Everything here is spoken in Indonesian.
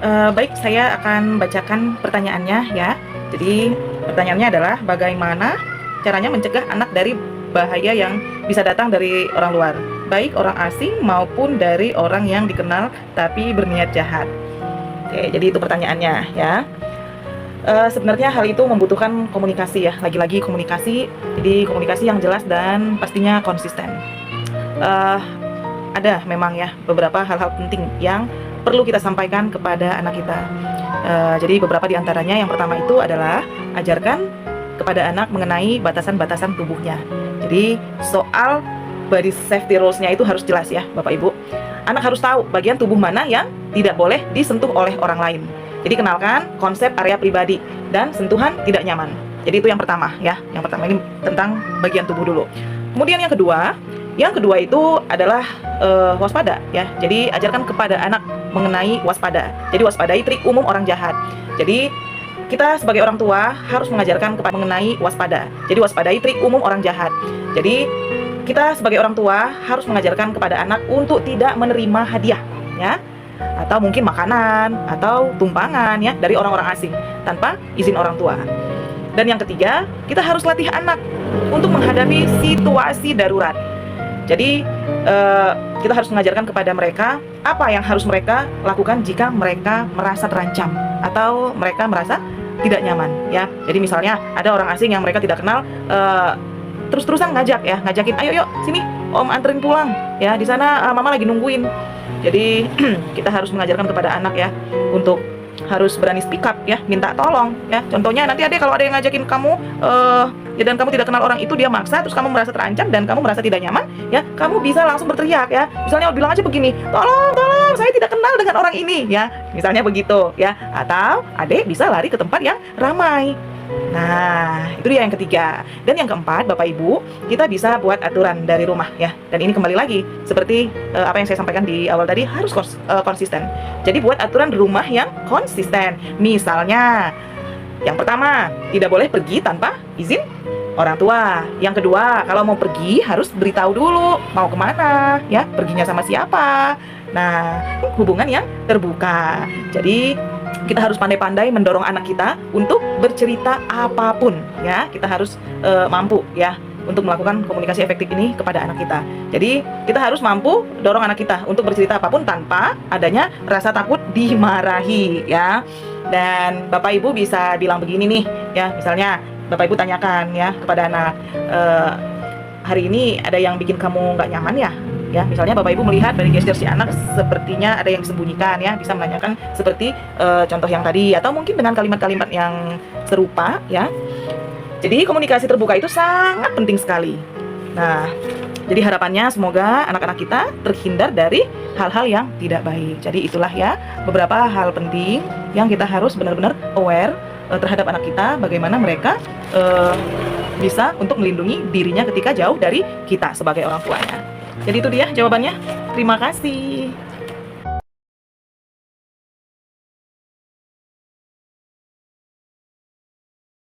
Baik, saya akan bacakan pertanyaannya ya. Jadi pertanyaannya adalah bagaimana caranya mencegah anak dari bahaya yang bisa datang dari orang luar, baik orang asing maupun dari orang yang dikenal tapi berniat jahat. Oke, jadi itu pertanyaannya ya. Sebenarnya hal itu membutuhkan komunikasi ya, lagi-lagi komunikasi. Jadi komunikasi yang jelas dan pastinya konsisten. Eh, ada memang ya beberapa hal-hal penting yang perlu kita sampaikan kepada anak kita. Jadi beberapa di antaranya, yang pertama itu adalah ajarkan kepada anak mengenai batasan-batasan tubuhnya. Jadi soal body safety rules-nya itu harus jelas ya Bapak Ibu. Anak harus tahu bagian tubuh mana yang tidak boleh disentuh oleh orang lain. Jadi kenalkan konsep area pribadi dan sentuhan tidak nyaman. Jadi itu yang pertama ya. Yang pertama ini tentang bagian tubuh dulu. Kemudian yang kedua itu adalah waspada ya. Jadi ajarkan kepada anak mengenai waspada. Jadi waspadai trik umum orang jahat. Jadi kita sebagai orang tua harus mengajarkan kepada mengenai waspada. Jadi waspadai trik umum orang jahat. Jadi kita sebagai orang tua harus mengajarkan kepada anak untuk tidak menerima hadiah ya, atau mungkin makanan atau tumpangan ya dari orang-orang asing tanpa izin orang tua. Dan yang ketiga, kita harus latih anak untuk menghadapi situasi darurat. Jadi kita harus mengajarkan kepada mereka apa yang harus mereka lakukan jika mereka merasa terancam atau mereka merasa tidak nyaman ya. Jadi misalnya ada orang asing yang mereka tidak kenal, terus-terusan ngajakin, ayo yuk sini om anterin pulang ya, di sana mama lagi nungguin. Jadi kita harus mengajarkan kepada anak ya untuk harus berani speak up ya, minta tolong ya. Contohnya nanti kalau ada yang ngajakin kamu ya, dan kamu tidak kenal orang itu, dia maksa, terus kamu merasa terancam dan kamu merasa tidak nyaman ya, kamu bisa langsung berteriak ya. Misalnya bilang aja begini, tolong saya tidak kenal dengan orang ini ya, misalnya begitu ya. Atau adek bisa lari ke tempat yang ramai. Nah, itu dia yang ketiga. Dan yang keempat, Bapak Ibu, kita bisa buat aturan dari rumah ya. Dan ini kembali lagi seperti apa yang saya sampaikan di awal tadi, harus konsisten. Jadi buat aturan rumah yang konsisten. Misalnya, yang pertama, tidak boleh pergi tanpa izin orang tua. Yang kedua, kalau mau pergi harus beritahu dulu mau kemana ya, perginya sama siapa. Nah, hubungan yang terbuka. Jadi kita harus pandai-pandai mendorong anak kita untuk bercerita apapun ya. Kita harus mampu ya untuk melakukan komunikasi efektif ini kepada anak kita. Jadi kita harus mampu dorong anak kita untuk bercerita apapun tanpa adanya rasa takut dimarahi ya. Dan Bapak Ibu bisa bilang begini nih ya, misalnya Bapak Ibu tanyakan ya kepada anak, hari ini ada yang bikin kamu nggak nyaman ya? Ya, misalnya Bapak Ibu melihat dari gesture si anak sepertinya ada yang disembunyikan ya, bisa menanyakan seperti contoh yang tadi, atau mungkin dengan kalimat-kalimat yang serupa ya. Jadi komunikasi terbuka itu sangat penting sekali. Nah, jadi harapannya semoga anak-anak kita terhindar dari hal-hal yang tidak baik. Jadi itulah ya beberapa hal penting yang kita harus benar-benar aware terhadap anak kita, bagaimana mereka bisa untuk melindungi dirinya ketika jauh dari kita sebagai orang tuanya. Jadi itu dia jawabannya. Terima kasih.